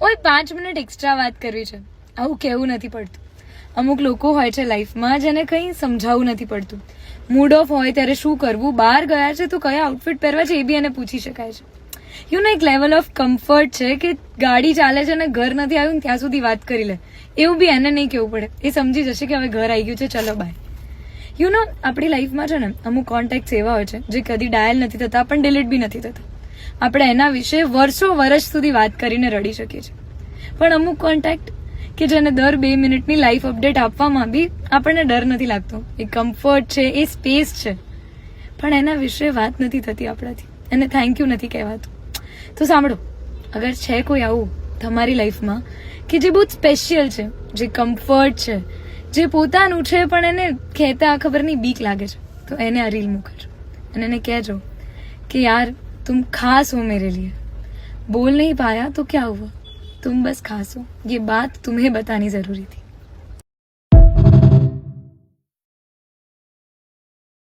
ઓય 5 minute extra વાત કરવી છે, આવું કહેવું નથી પડતું. અમુક લોકો હોય છે લાઈફમાં જેને કંઈ સમજાવવું નથી પડતું. મૂડ ઓફ હોય ત્યારે શું કરવું, બહાર ગયા છે તો કયા આઉટફિટ પહેરવા છે એ બી એને પૂછી શકાય છે. એક લેવલ ઓફ કમ્ફર્ટ છે કે ગાડી ચાલે છે અને ઘર નથી આવ્યું ત્યાં સુધી વાત કરી લે, એવું બી એને નહીં કહેવું પડે. એ સમજી જશે કે હવે ઘર આવી ગયું છે, ચલો બાય. આપણી લાઈફમાં છે ને અમુક કોન્ટેક્ટ એવા હોય છે જે કદી ડાયલ નથી થતા, પણ ડિલીટ બી નથી થતા. આપણે એના વિશે વર્ષ સુધી વાત કરીને રડી શકીએ છીએ. પણ અમુક કોન્ટેક્ટ કે જેને દર 2 મિનિટની લાઈફ અપડેટ આપવામાં બી આપણને ડર નથી લાગતો, એ કમ્ફર્ટ છે, એ સ્પેસ છે, પણ એના વિશે વાત નથી થતી આપણાથી, એને થેન્ક યુ નથી કહેવાતું. તો સાંભળો, અગર છે કોઈ આવું તમારી લાઈફમાં કે જે બહુ સ્પેશિયલ છે, જે કમ્ફર્ટ છે, જે પોતાનું છે પણ એને કહેતા ખબર નહીં બીક લાગે છે, તો એને આ રીલ મોકલજો અને એને કહેજો કે યાર तुम खास हो मेरे लिए, बोल नहीं पाया तो क्या हुआ, तुम बस खास हो, ये बात तुम्हें बतानी जरूरी थी.